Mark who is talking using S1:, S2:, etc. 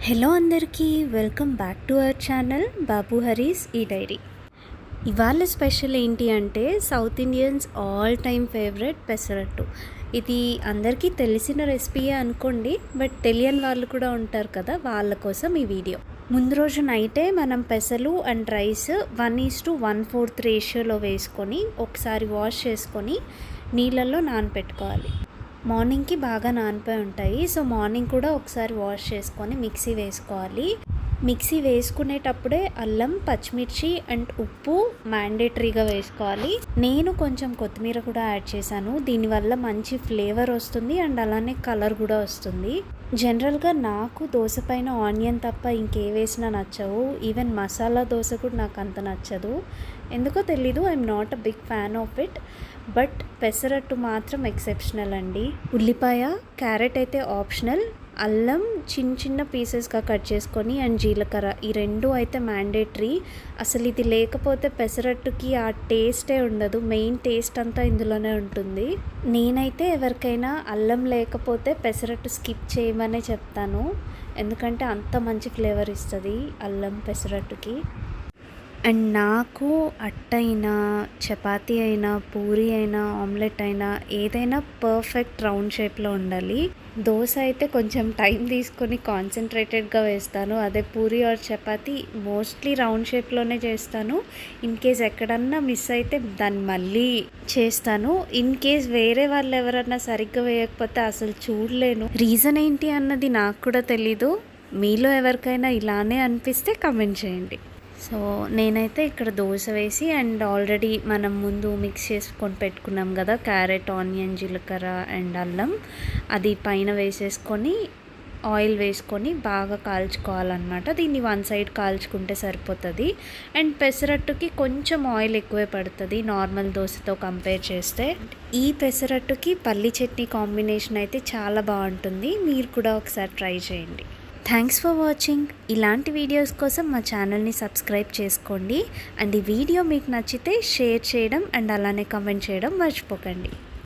S1: Hello అందరికీ welcome back to our channel Babu Harees ఈ diary. ఇవాళ స్పెషల్ ఏంటి అంటే south Indians all time favourite pesarattu. ఇది అందరికీ తెలిసిన రెసిపీయే అనుకోండి, బట్ తెలియని వాళ్ళు కూడా ఉంటారు కదా, వాళ్ళ కోసం ఈ వీడియో. ముందు రోజు నైటే మనం పెసలు అండ్ రైస్ 1:1/4 రేషియోలో వేసుకొని ఒకసారి వాష్ చేసుకొని నీళ్ళల్లో నానబెట్టుకోవాలి. మార్నింగ్కి బాగా నానిపోయి ఉంటాయి. సో మార్నింగ్ కూడా ఒకసారి వాష్ చేసుకొని మిక్సీ వేసుకోవాలి. మిక్సీ వేసుకునేటప్పుడే అల్లం, పచ్చిమిర్చి అండ్ ఉప్పు మ్యాండేటరీగా వేసుకోవాలి. నేను కొంచెం కొత్తిమీర కూడా యాడ్ చేశాను. దీనివల్ల మంచి ఫ్లేవర్ వస్తుంది అండ్ అలానే కలర్ కూడా వస్తుంది. జనరల్గా నాకు దోశ పైన ఆనియన్ తప్ప ఇంకే వేసినా నచ్చవు. ఈవెన్ మసాలా దోశ కూడా నాకు అంత నచ్చదు, ఎందుకో తెలీదు. I'm not a big fan of it. But pesarattu మాత్రం ఎక్సెప్షనల్ అండి. ఉల్లిపాయ, క్యారెట్ అయితే ఆప్షనల్. అల్లం చిన్న పీసెస్గా కట్ చేసుకొని అండ్ జీలకర్ర, ఈ రెండు అయితే మ్యాండేటరీ. అసలు ఇది లేకపోతే పెసరట్టుకి ఆ టేస్టే ఉండదు. మెయిన్ టేస్ట్ అంతా ఇందులోనే ఉంటుంది. నేనైతే ఎవరికైనా అల్లం లేకపోతే పెసరట్టు స్కిప్ చేయమనే చెప్తాను, ఎందుకంటే అంత మంచి ఫ్లేవర్ ఇస్తుంది అల్లం పెసరట్టుకి. అండ్ నాకు అట్టైనా, చపాతీ అయినా, పూరి అయినా, ఆమ్లెట్ అయినా ఏదైనా పర్ఫెక్ట్ రౌండ్ షేప్లో ఉండాలి. దోశ అయితే కొంచెం టైం తీసుకొని కాన్సన్ట్రేటెడ్గా వేస్తాను. అదే puri or chapati mostly round షేప్లోనే చేస్తాను. ఇన్ కేస్ ఎక్కడన్నా మిస్ అయితే దాన్ని మళ్ళీ చేస్తాను. ఇన్ కేస్ వేరే వాళ్ళు ఎవరన్నా సరిగ్గా వేయకపోతే అసలు చూడలేను. రీజన్ ఏంటి అన్నది నాకు కూడా తెలీదు. మీలో ఎవరికైనా ఇలానే అనిపిస్తే కమెంట్ చేయండి. సో నేనైతే ఇక్కడ దోశ వేసి అండ్ ఆల్రెడీ మనం ముందు మిక్స్ చేసుకొని పెట్టుకున్నాం కదా క్యారెట్, ఆనియన్, జీలకర్ర అండ్ అల్లం, అది పైన వేసేసుకొని ఆయిల్ వేసుకొని బాగా కాల్చుకోవాలన్నమాట. దీన్ని వన్ సైడ్ కాల్చుకుంటే సరిపోతుంది. అండ్ పెసరట్టుకి కొంచెం ఆయిల్ ఎక్కువే పడుతుంది నార్మల్ దోశతో కంపేర్ చేస్తే. ఈ పెసరట్టుకి పల్లి చట్నీ కాంబినేషన్ అయితే చాలా బాగుంటుంది. మీరు కూడా ఒకసారి ట్రై చేయండి. Thanks for watching. ఇలాంటి వీడియోస్ కోసం మా ఛానల్ని సబ్స్క్రైబ్ చేసుకోండి. అండ్ ఈ వీడియో మీకు నచ్చితే షేర్ చేయడం అండ్ అలానే కమెంట్ చేయడం మర్చిపోకండి.